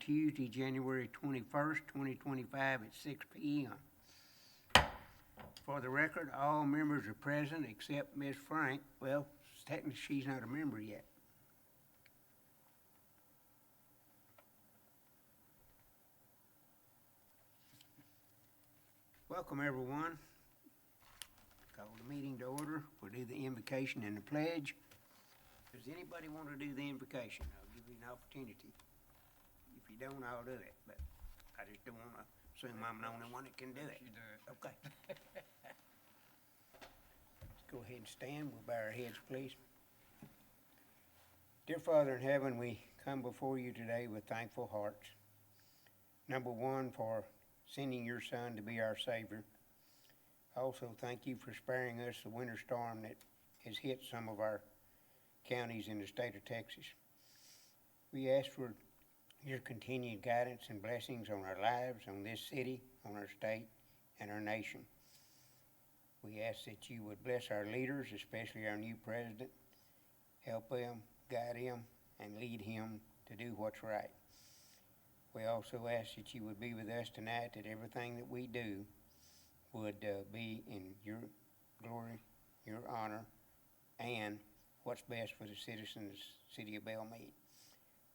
Tuesday, January 21st, 2025 at 6 p.m. For the record, all members are present except Ms. Frank. Well, technically, she's not a member yet. Welcome, everyone. Call the meeting to order. We'll do the invocation and the pledge. Does anybody want to do the invocation? I'll give you an opportunity. If you don't, I'll do it, but I just don't want to assume I'm the only one that can do it. You do it. Okay. Let's go ahead and stand. We'll bow our heads, please. Dear Father in heaven, we come before you today with thankful hearts. Number one, for sending your Son to be our Savior. Also, thank you for sparing us the winter storm that has hit some of our counties in the state of Texas. We ask for your continued guidance and blessings on our lives, on this city, on our state, and our nation. We ask that you would bless our leaders, especially our new president, help him, guide him, and lead him to do what's right. We also ask that you would be with us tonight, that everything that we do would be in your glory, your honor, and what's best for the citizens of the city of Belmead.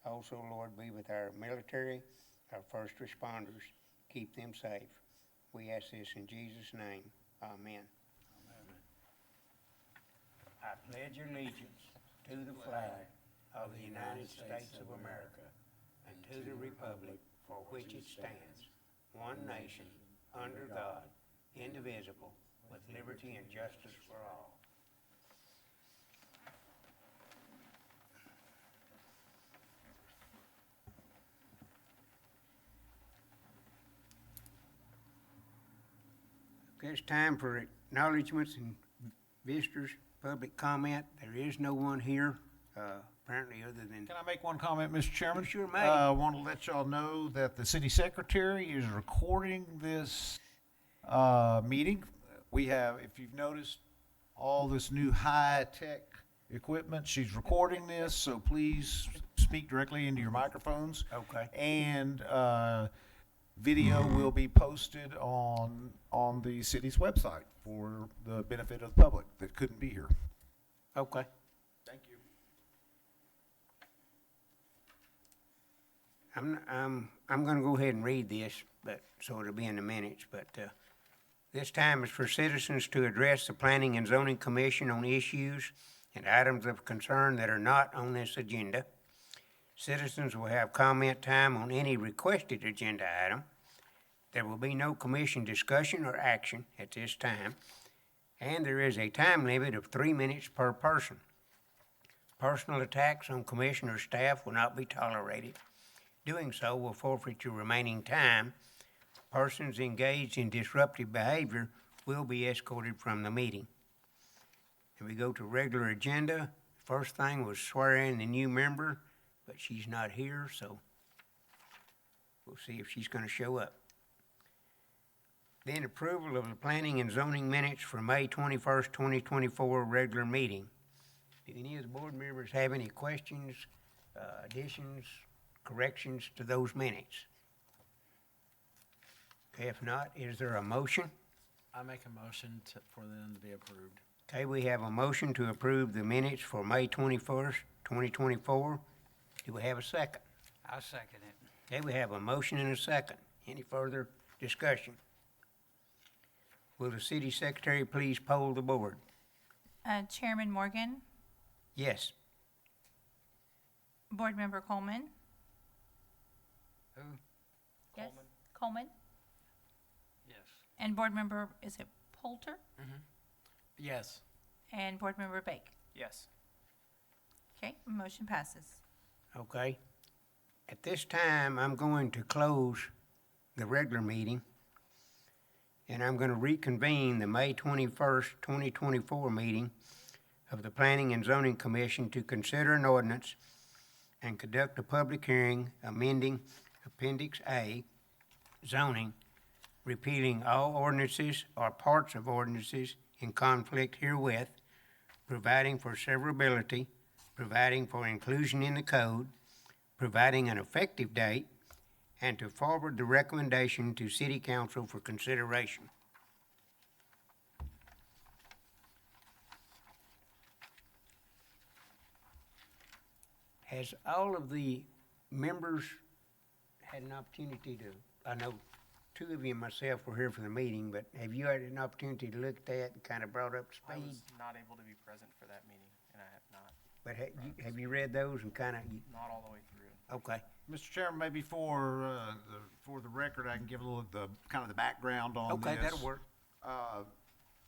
Also, Lord, be with our military, our first responders. Keep them safe. We ask this in Jesus' name. Amen. Amen. I pledge allegiance to the flag of the United States of America and to the republic for which it stands, one nation, under God, indivisible, with liberty and justice for all. Okay, it's time for acknowledgements and visitors, public comment. There is no one here, apparently, other than... Can I make one comment, Mr. Chairman? You sure may. I want to let y'all know that the city secretary is recording this meeting. We have, if you've noticed, all this new high-tech equipment. She's recording this, so please speak directly into your microphones. Okay. And video will be posted on the city's website for the benefit of the public that couldn't be here. Okay. Thank you. I'm going to go ahead and read this, but so it'll be in the minutes. But this time is for citizens to address the Planning and Zoning Commission on issues and items of concern that are not on this agenda. Citizens will have comment time on any requested agenda item. There will be no commission discussion or action at this time, and there is a time limit of 3 minutes per person. Personal attacks on commissioner staff will not be tolerated. Doing so will forfeit your remaining time. Persons engaged in disruptive behavior will be escorted from the meeting. And we go to regular agenda. First thing was swearing the new member, but she's not here, so we'll see if she's going to show up. Then approval of the planning and zoning minutes for May 21st, 2024 regular meeting. Do any of the board members have any questions, additions, corrections to those minutes? Okay, if not, is there a motion? I make a motion for them to be approved. Okay, we have a motion to approve the minutes for May 21st, 2024. Do we have a second? I second it. Okay, we have a motion and a second. Any further discussion? Will the city secretary please poll the board? Chairman Morgan, Yes. Board Member Coleman. Who? Yes. Coleman. Yes. And Board Member, is it Poulter? Yes. And Board Member Bake. Yes. Okay, motion passes. Okay. At this time, I'm going to close the regular meeting, and I'm going to reconvene the May 21st, 2024 meeting of the Planning and Zoning Commission to consider an ordinance and conduct a public hearing amending Appendix A, zoning, repealing all ordinances or parts of ordinances in conflict herewith, providing for severability, providing for inclusion in the code, providing an effective date, and to forward the recommendation to city council for consideration. Has all of the members had an opportunity to, I know two of you and myself were here for the meeting, but have you had an opportunity to look at that and kind of brought up to I speed? was not able to be present for that meeting, and I have not, But have you read those and kind of, not all the way through. okay, Mr. Chairman, maybe for the record, I can give a little, kind of the background on this. okay, that'll work.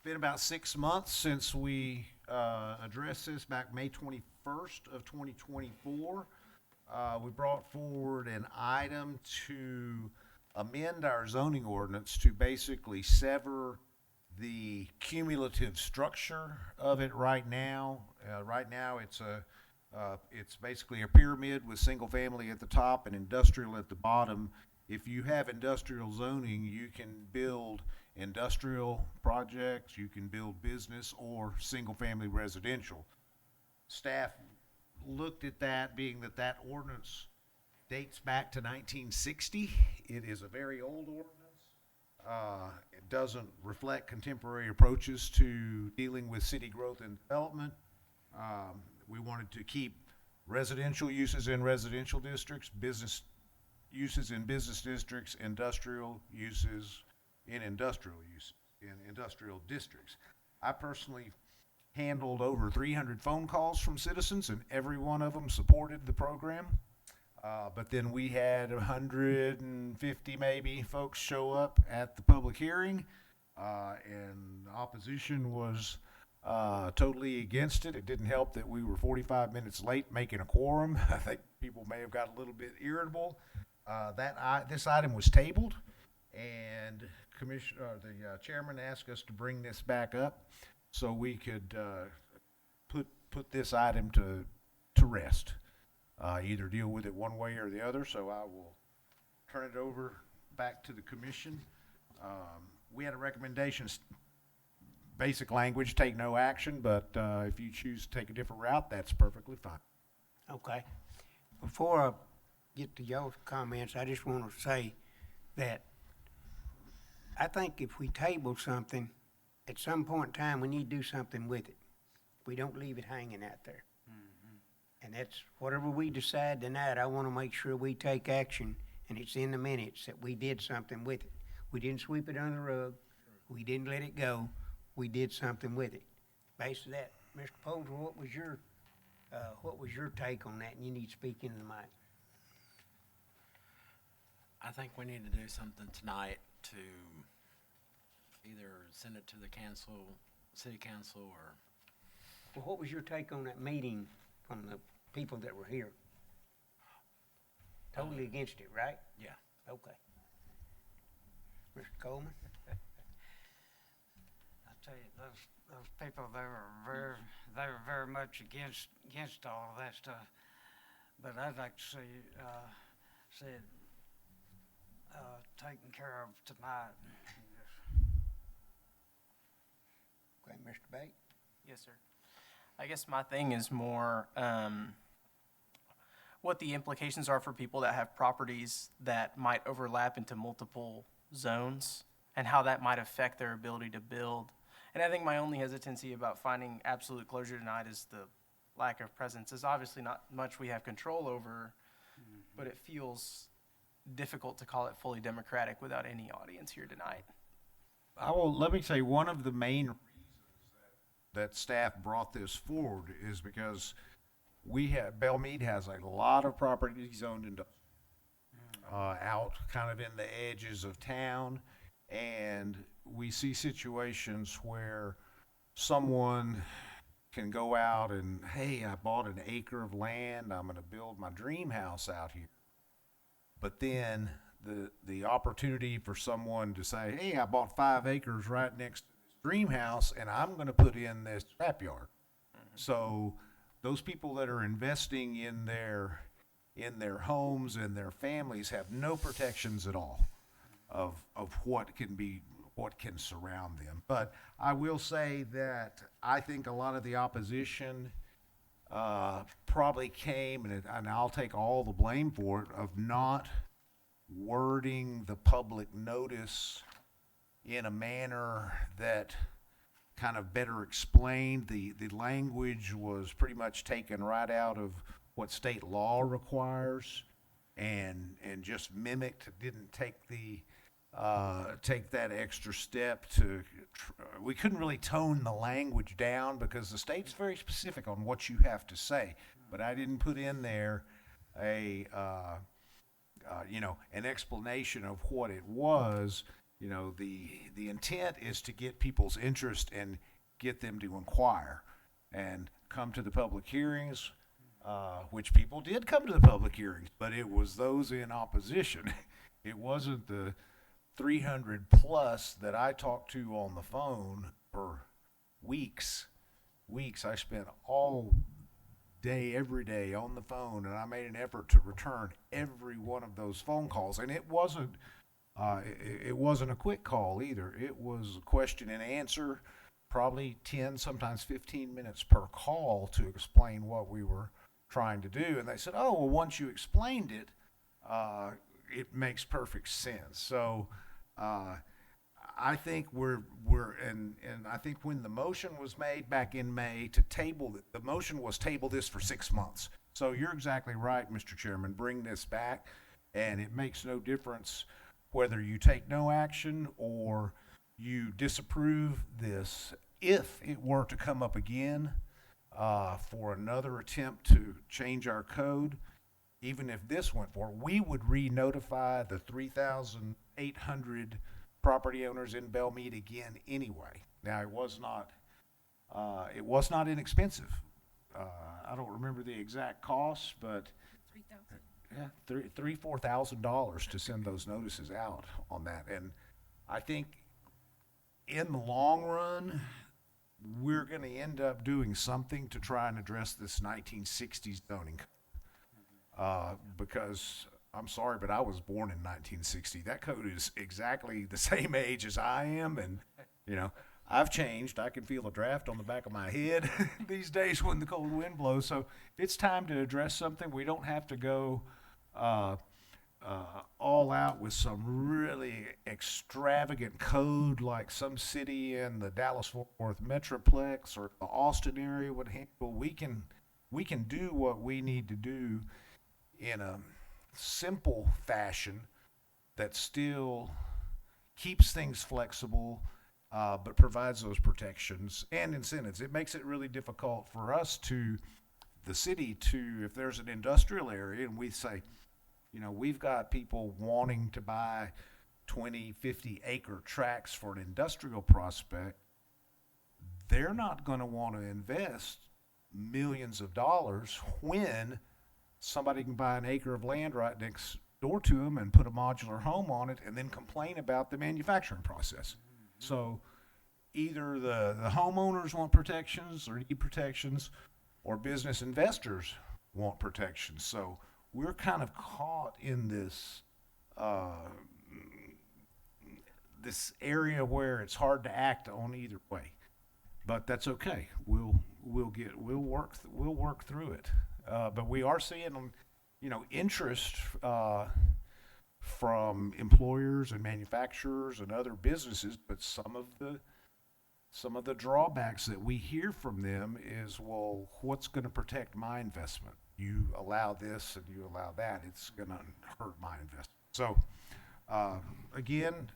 Been about 6 months since we addressed this back May 21st of 2024. We brought forward an item to amend our zoning ordinance to basically sever the cumulative structure of it right now. Right now, it's basically a pyramid with single family at the top and industrial at the bottom. If you have industrial zoning, you can build industrial projects, you can build business or single-family residential. Staff looked at that, being that that ordinance dates back to 1960. It is a very old ordinance. It doesn't reflect contemporary approaches to dealing with city growth and development. We wanted to keep residential uses in residential districts, business uses in business districts, industrial uses in industrial districts. I personally handled over 300 phone calls from citizens, and every one of them supported the program. But then we had 150 maybe folks show up at the public hearing, and opposition was totally against it. It didn't help that we were 45 minutes late making a quorum. I think people may have got a little bit irritable. This item was tabled, and the chairman asked us to bring this back up so we could put this item to rest. Either deal with it one way or the other, so I will turn it over back to the commission. We had a recommendation, basic language, take no action, but if you choose to take a different route, that's perfectly fine. Okay. Before I get to y'all's comments, I just want to say that I think if we table something, at some point in time, we need to do something with it. We don't leave it hanging out there. And that's, whatever we decide tonight, I want to make sure we take action, and it's in the minutes that we did something with it. We didn't sweep it under the rug. We didn't let it go. We did something with it. Based on that, Mr. Poulter, what was your take on that? And you need to speak into the mic. I think we need to do something tonight to either send it to the city council, or, Well, what was your take on that meeting from the people that were here? Totally against it, right? yeah. Okay. Mr. Coleman? I tell you, those people, they were very much against all of that stuff. But I'd like to see it taken care of tonight. Okay, Mr. Bate? Yes, sir. I guess my thing is more what the implications are for people that have properties that might overlap into multiple zones, and how that might affect their ability to build. And I think my only hesitancy about finding absolute closure tonight is the lack of presence. There's obviously not much we have control over, but it feels difficult to call it fully democratic without any audience here tonight. Let me say, one of the main reasons that staff brought this forward is because Belmead has a lot of properties zoned into out kind of in the edges of town, and we see situations where someone can go out and, hey, I bought an acre of land, I'm gonna build my dream house out here. But then the opportunity for someone to say, hey, I bought 5 acres right next to this dream house, and I'm gonna put in this scrapyard. So those people that are investing in their homes and their families have no protections at all of what can surround them. But I will say that I think a lot of the opposition probably came, and I'll take all the blame for it, of not wording the public notice in a manner that kind of better explained. The language was pretty much taken right out of what state law requires and just mimicked, didn't take that extra step to, we couldn't really tone the language down because the state's very specific on what you have to say. But I didn't put in there an explanation of what it was. The intent is to get people's interest and get them to inquire and come to the public hearings, which people did come to the public hearings, but it was those in opposition. It wasn't the 300 plus that I talked to on the phone for weeks. I spent all day, every day on the phone, and I made an effort to return every one of those phone calls. And it wasn't a quick call either. It was a question and answer, probably 10, sometimes 15 minutes per call to explain what we were trying to do. And they said, oh, well, once you explained it, it makes perfect sense. So I think and I think when the motion was made back in May to table, the motion was table this for 6 months. So you're exactly right, Mr. Chairman, bring this back, and it makes no difference whether you take no action or you disapprove this. If it were to come up again for another attempt to change our code, even if this went forward, we would re-notify the 3,800 property owners in Belmead again anyway. Now, it was not inexpensive. I don't remember the exact cost, but $4,000 to send those notices out on that. And I think in the long run, we're going to end up doing something to try and address this 1960s zoning code. Because I'm sorry, but I was born in 1960. That code is exactly the same age as I am, and I've changed. I can feel a draft on the back of my head these days when the cold wind blows. So it's time to address something. We don't have to go all out with some really extravagant code like some city in the Dallas-Fort Worth Metroplex or the Austin area would handle. We can do what we need to do in a simple fashion that still keeps things flexible, but provides those protections and incentives. It makes it really difficult for us the city if there's an industrial area and we say, we've got people wanting to buy 20, 50 acre tracts for an industrial prospect, they're not going to want to invest millions of dollars when somebody can buy an acre of land right next door to them and put a modular home on it and then complain about the manufacturing process. So either the homeowners want protections or need protections, or business investors want protections. So we're kind of caught in this this area where it's hard to act on either way. But that's okay. We'll work through it. But we are seeing, interest from employers and manufacturers and other businesses. But some of the drawbacks that we hear from them is, well, what's going to protect my investment? You allow this and you allow that, it's going to hurt my investment. So, again,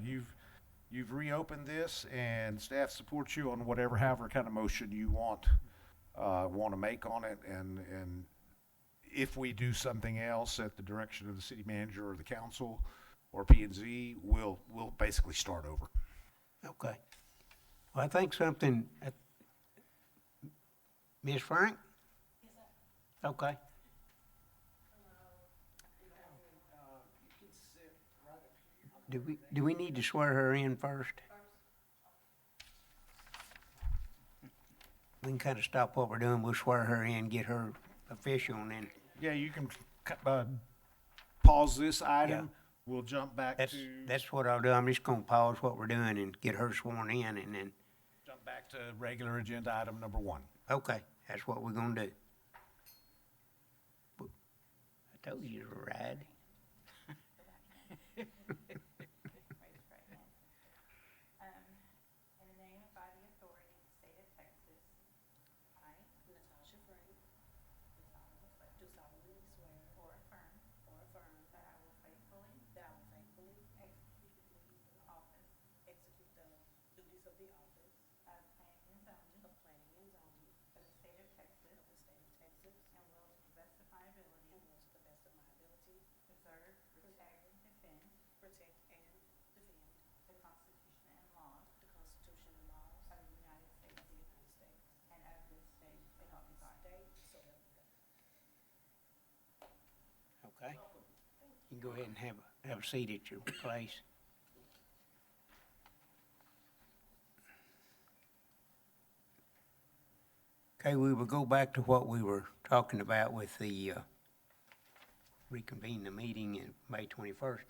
you've reopened this, and staff supports you on however kind of motion you want to make on it, and if we do something else at the direction of the city manager or the council or P&Z, we'll basically start over. Okay. Well, I think something, Ms. Frank? Okay. Do we need to swear her in first? We can kind of stop what we're doing. We'll swear her in, get her official, and then Yeah, you can pause this item. We'll jump back that's what I'll do. I'm just gonna pause what we're doing and get her sworn in, and then, jump back to regular agenda item number 1. okay, that's what we're gonna do. I told you to ride. the office of planning and zoning of planning and zoning of the state of Texas, of the state of Texas, and will to the best of my ability and will to the best of my ability preserve, protect, and defend protect and defend the Constitution and laws the Constitution and laws of the United States of the United States and of this state, so and help of me this God. state, so help me God. Okay? You can go ahead and have a seat at your place. Okay, we will go back to what we were talking about with the, reconvene the meeting in May 21st.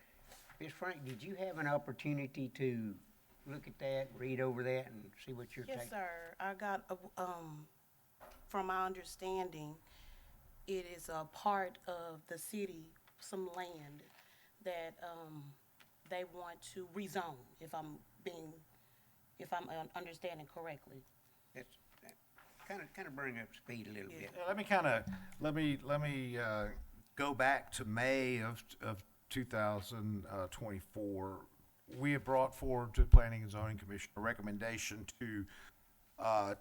Ms. Frank, did you have an opportunity to look at that, read over that, and see what your take? Yes, sir. I got, from my understanding, it is a part of the city, some land that, they want to rezone, if I'm understanding correctly. That's, kind of bring up speed a little bit. Let me go back to May of 2024. We had brought forward to the Planning and Zoning Commission a recommendation to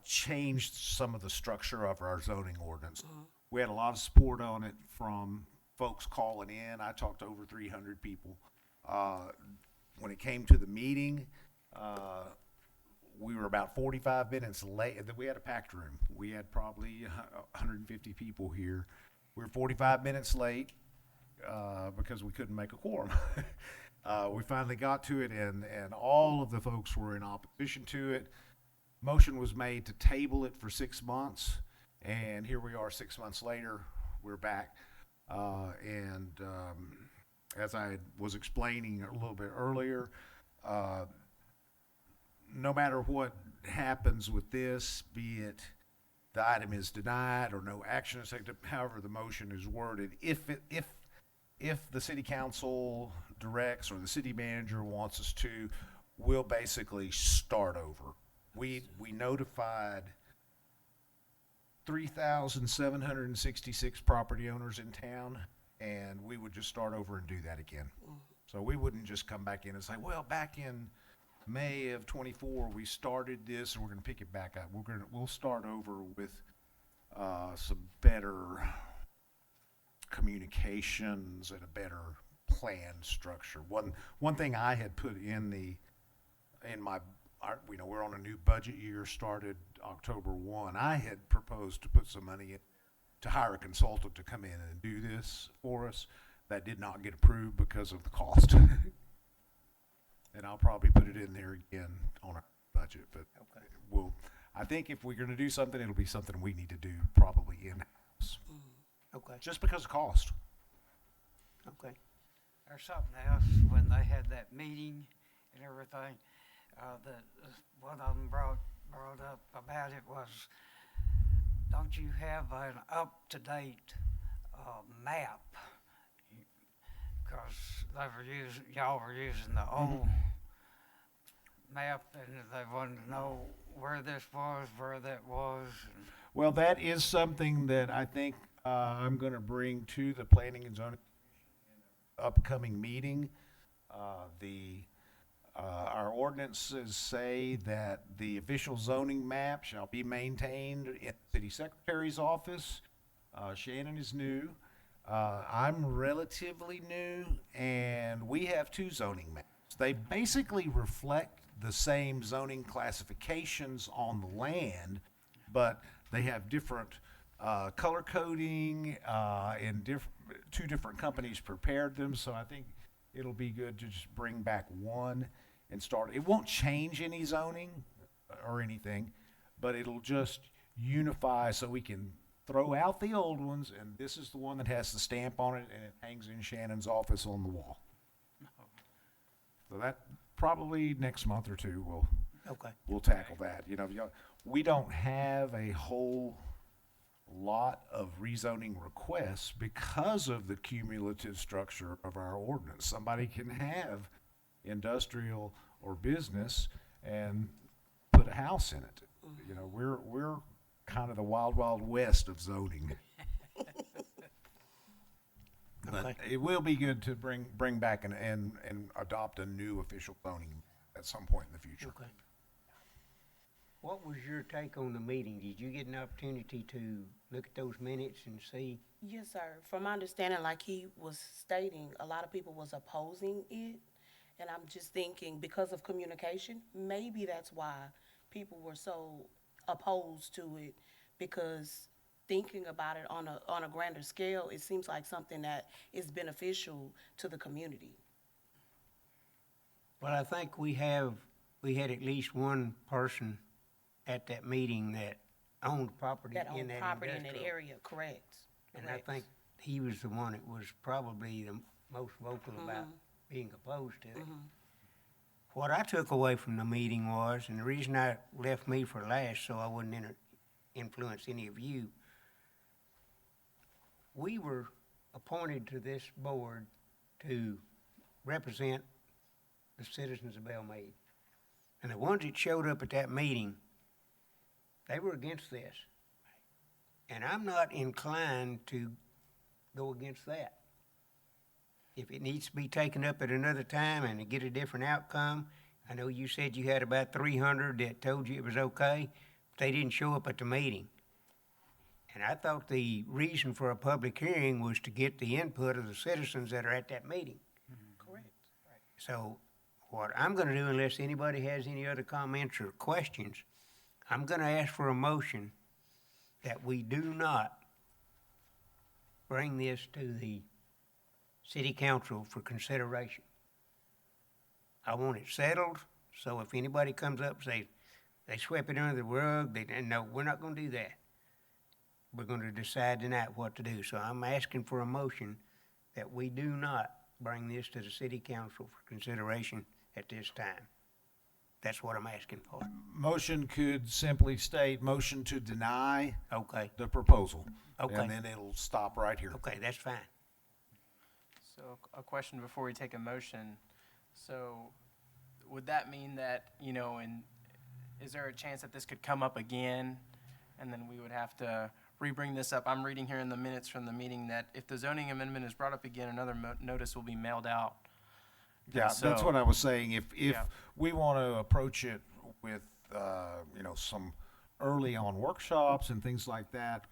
change some of the structure of our zoning ordinance. We had a lot of support on it from folks calling in. I talked to over 300 people. When it came to the meeting, we were about 45 minutes late. We had a packed room. We had probably 150 people here. We were 45 minutes late because we couldn't make a quorum. We finally got to it, and all of the folks were in opposition to it. Motion was made to table it for 6 months, and here we are 6 months later. We're back. As I was explaining a little bit earlier, no matter what happens with this, be it the item is denied or no action is taken, however the motion is worded, if the city council directs or the city manager wants us to, we'll basically start over. We notified 3,766 property owners in town, and we would just start over and do that again. So we wouldn't just come back in and say, well, back in May of 24, we started this and we're gonna pick it back up. We'll start over with some better communications and a better plan structure. One thing I had put we're on a new budget year, started October 1. I had proposed to put some money in to hire a consultant to come in and do this for us. That did not get approved because of the cost. And I'll probably put it in there again on our budget, but Okay. I think if we're gonna do something, it'll be something we need to do probably in-house, Okay, just because of cost. okay. There's something else, when they had that meeting and everything, that one of them brought up about it was, don't you have an up-to-date, map? Cause y'all were using the old map, and they wanted to know where this was, where that was, and Well, that is something that I think I'm going to bring to the Planning and Zoning upcoming meeting. Our ordinances say that the official zoning map shall be maintained in the city secretary's office. Shannon is new. I'm relatively new, and we have two zoning maps. They basically reflect the same zoning classifications on the land, but they have different color coding, and two different companies prepared them, so I think it'll be good to just bring back one and start. It won't change any zoning or anything, but it'll just unify so we can throw out the old ones, and this is the one that has the stamp on it, and it hangs in Shannon's office on the wall. So that, probably next month or two, Okay. we'll tackle that. We don't have a whole lot of rezoning requests because of the cumulative structure of our ordinance. Somebody can have industrial or business and put a house in it. We're kind of the wild, wild west of zoning. But Okay. it will be good to bring back and adopt a new official zoning at some point in the future. Okay. What was your take on the meeting? Did you get an opportunity to look at those minutes and see? Yes, sir. From my understanding, like he was stating, a lot of people was opposing it. And I'm just thinking, because of communication, maybe that's why people were so opposed to it. Because thinking about it on a grander scale, it seems like something that is beneficial to the community. Well, I think we had at least one person at that meeting that owned property That in own that property in that industrial. area, correct. And I Correct. think he was the one that was probably the most vocal about being opposed to it. What I took away from the meeting was, and the reason I left me for last, so I wouldn't influence any of you, we were appointed to this board to represent the citizens of Belmead. And the ones that showed up at that meeting, they were against this. And I'm not inclined to go against that. If it needs to be taken up at another time and to get a different outcome, I know you said you had about 300 that told you it was okay, but they didn't show up at the meeting. And I thought the reason for a public hearing was to get the input of the citizens that are at that meeting. Correct. So what I'm gonna do, unless anybody has any other comments or questions, I'm gonna ask for a motion that we do not bring this to the city council for consideration. I want it settled, so if anybody comes up and says, they swept it under the rug, no, we're not gonna do that. We're gonna decide tonight what to do. So I'm asking for a motion that we do not bring this to the city council for consideration at this time. That's what I'm asking for. Motion could simply state, motion to deny Okay, the proposal. Okay. And then it'll stop right here. okay, that's fine. So a question before we take a motion. So would that mean that, and is there a chance that this could come up again? And then we would have to re-bring this up. I'm reading here in the minutes from the meeting that if the zoning amendment is brought up again, another notice will be mailed out. Yeah, that's what I was saying. If Yeah. we want to approach it with, some early on workshops and things like that,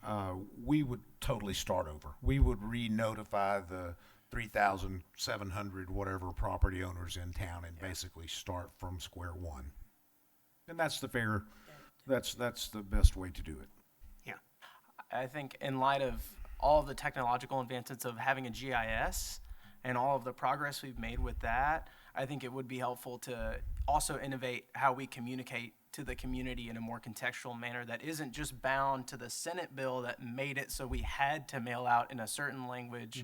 we would totally start over. We would re-notify the 3,700 whatever property owners in town and basically start from square one. And that's the best way to do it. I think in light of all the technological advances of having a GIS and all of the progress we've made with that, I think it would be helpful to also innovate how we communicate to the community in a more contextual manner that isn't just bound to the Senate bill that made it so we had to mail out in a certain language,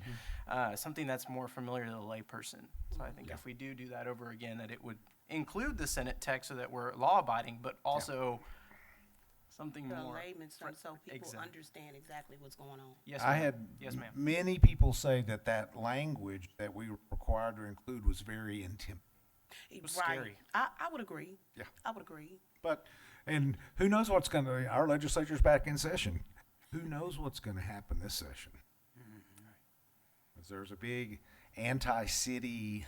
something that's more familiar to the layperson. So I think if we do that over again, that it would include the Senate text so that we're law-abiding, but also something The more. layman's terms, so people Exact- understand exactly what's going on. Yes, I ma'am. had Yes, ma'am. many people say that language that we were required to include was very intimidating. was Right. scary. I would agree. Yeah. I would agree. And who knows what's going to, our legislature's back in session. Who knows what's going to happen this session? 'Cause there's a big anti-city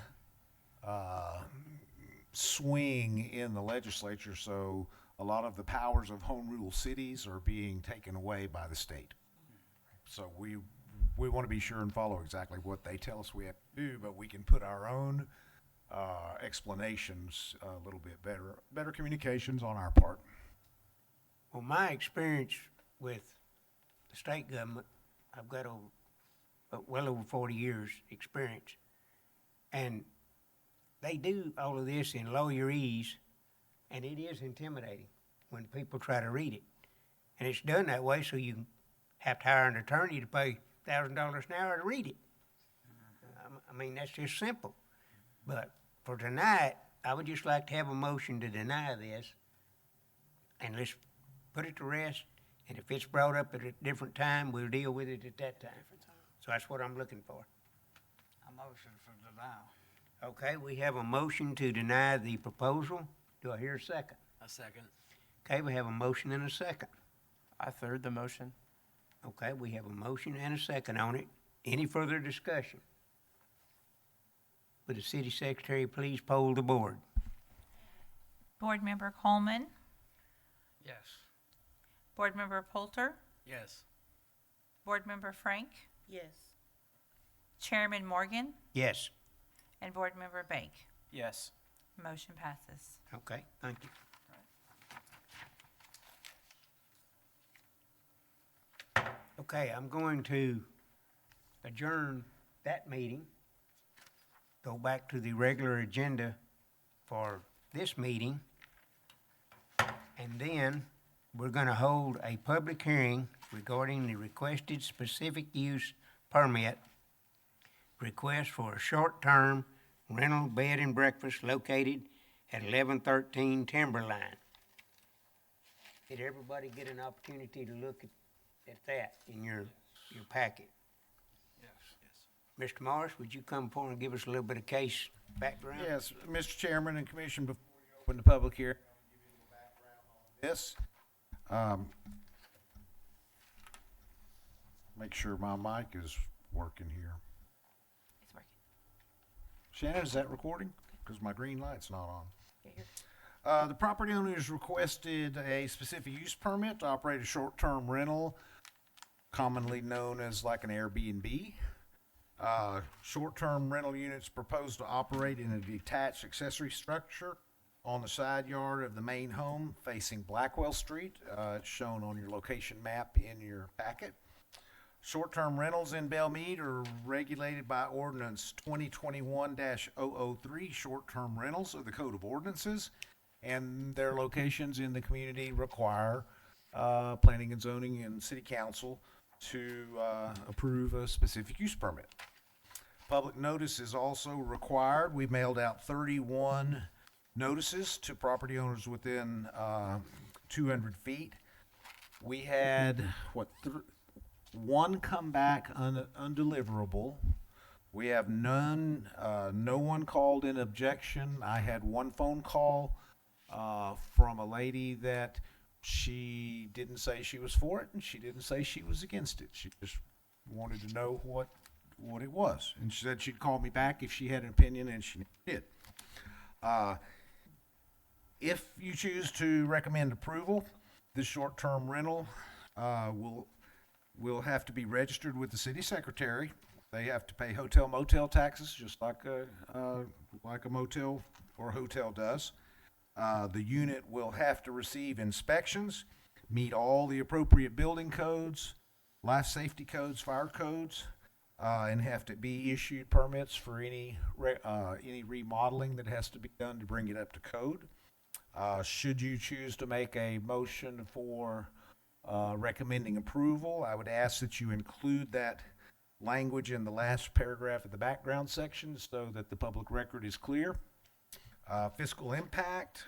swing in the legislature, so a lot of the powers of home rule cities are being taken away by the state. So we want to be sure and follow exactly what they tell us we have to do, but we can put our own explanations a little bit better communications on our part. Well, my experience with the state government, I've got well over 40 years' experience. And they do all of this in lawyerese, and it is intimidating when people try to read it. And it's done that way so you have to hire an attorney to pay $1,000 an hour to read it. I mean, that's just simple. But for tonight, I would just like to have a motion to deny this, and let's put it to rest, and if it's brought up at a different time, we'll deal with it at that time. So that's what I'm looking for. A motion for denial. Okay, we have a motion to deny the proposal. Do I hear a second? A second. Okay, we have a motion and a second. I third the motion. Okay, we have a motion and a second on it. Any further discussion? Would the city secretary please poll the board? Board Member Coleman, Yes. Board Member Poulter, Yes. Board Member Frank, Yes. Chairman Morgan, Yes. and Board Member Bank. Yes. Motion passes. Okay, thank you. Okay, I'm going to adjourn that meeting, go back to the regular agenda for this meeting, and then we're gonna hold a public hearing regarding the requested specific use permit, request for a short-term rental bed and breakfast located at 1113 Timberline. Did everybody get an opportunity to look at that in your packet? Yes. Mr. Morris, would you come forward and give us a little bit of case background? Yes, Mr. Chairman and Commission, before you open the public hearing, I'll give you a little background on this. Make sure my mic is working here. It's working. Shannon, is that recording? Because my green light's not on. Yeah, you're The property owners requested a specific use permit to operate a short-term rental, commonly known as like an Airbnb. Short-term rental units proposed to operate in a detached accessory structure on the side yard of the main home facing Blackwell Street. It's shown on your location map in your packet. Short-term rentals in Belmead are regulated by ordinance 2021-003, short-term rentals of the Code of Ordinances, and their locations in the community require planning and zoning and city council to approve a specific use permit. Public notice is also required. We mailed out 31 notices to property owners within 200 feet. We had, one come back undeliverable. We have none, no one called in objection. I had one phone call from a lady that she didn't say she was for it, and she didn't say she was against it. She just wanted to know what it was. And she said she'd call me back if she had an opinion, and she did. If you choose to recommend approval, this short-term rental will have to be registered with the city secretary. They have to pay hotel motel taxes, just like a motel or hotel does. The unit will have to receive inspections, meet all the appropriate building codes, life safety codes, fire codes, and have to be issued permits for any remodeling that has to be done to bring it up to code. Should you choose to make a motion for recommending approval, I would ask that you include that language in the last paragraph of the background section so that the public record is clear. Fiscal impact,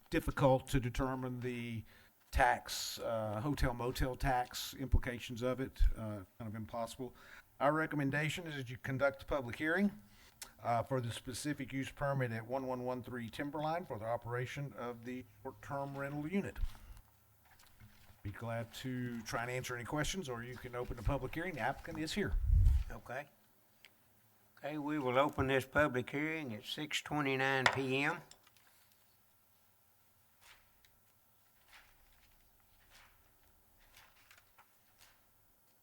difficult to determine the tax, hotel motel tax implications of it, kind of impossible. Our recommendation is that you conduct a public hearing for the specific use permit at 1113 Timberline for the operation of the short-term rental unit. Be glad to try and answer any questions, or you can open the public hearing. The applicant is here. Okay. Okay, we will open this public hearing at 6:29 PM.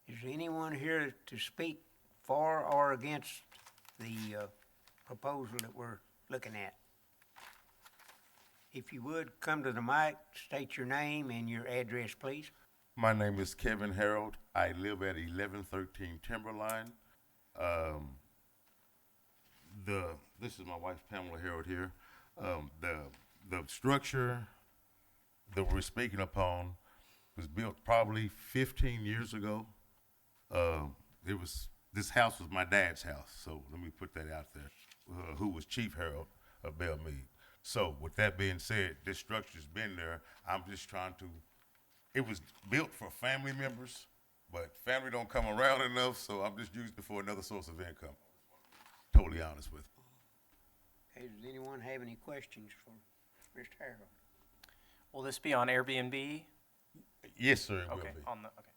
Is anyone here to speak for or against the proposal that we're looking at? If you would, come to the mic, state your name and your address, please. My name is Kevin Harold. I live at 1113 Timberline. This is my wife Pamela Harold here. The structure that we're speaking upon was built probably 15 years ago. This house was my dad's house, so let me put that out there, who was Chief Harold of Belmead. So with that being said, this structure's been there. I'm just trying to, it was built for family members, but family don't come around enough, so I'm just using it for another source of income. Totally honest with you. Okay, does anyone have any questions for Mr. Harold? Will this be on Airbnb? Yes, sir, it will Okay, be. okay.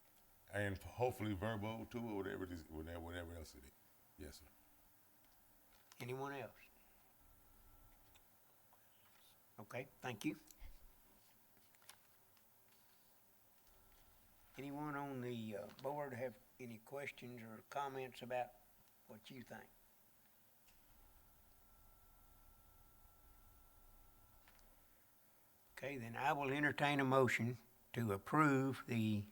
And hopefully verbal too, or whatever it is, whatever else it is. Yes, sir. Anyone else? Okay, thank you. Anyone on the board have any questions or comments about what you think? Okay, then I will entertain a motion to approve the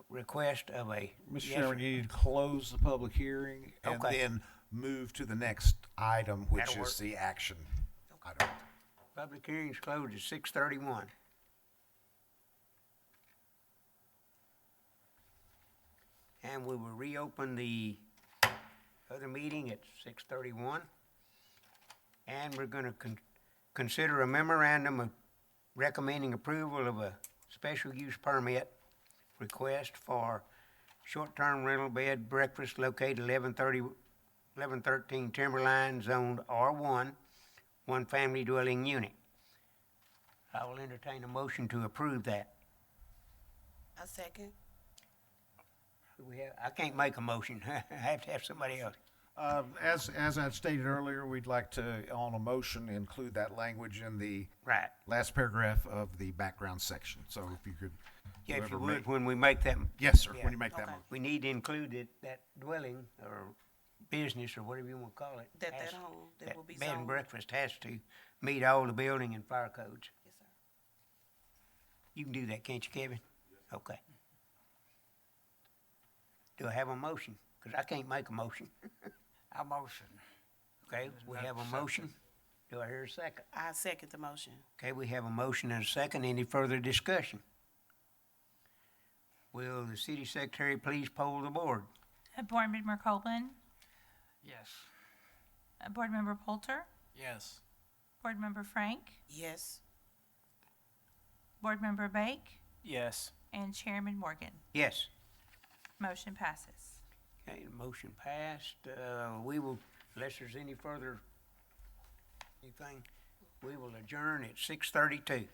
request of a. Mr. Yes, Chairman, sir. you need to close the public hearing and Okay. then move to the next item, which That'll is work. the action item. Public hearing's closed at 6:31. And we will reopen the other meeting at 6:31. And we're gonna consider a memorandum of recommending approval of a special use permit request for short-term rental bed breakfast located 1113 Timberline, zoned R1, one family dwelling unit. I will entertain a motion to approve that. A second. I can't make a motion. I have to have somebody else. As I stated earlier, we'd like to, on a motion, include that language in the Right. last paragraph of the background section. So if you could. Yeah, if you whoever would, ma- when we make that. Yes, sir, Yeah. when you make that Okay. motion. We need to include that dwelling or business or whatever you want to call it. That has- home, that will be Bed and zoned. breakfast has to meet all the building and fire codes. Yes, sir. You can do that, can't you, Kevin? Okay. Do I have a motion? Because I can't make a motion. I motion. Okay, we have a motion. Do I hear a second? I second the motion. Okay, we have a motion and a second. Any further discussion? Will the city secretary please poll the board? Board Member Copeland, Yes. Board Member Poulter, Yes. Board Member Frank, Yes. Board Member Bake, Yes. and Chairman Morgan. Yes. Motion passes. Okay, the motion passed. We will, unless there's any further anything, we will adjourn at 6:32.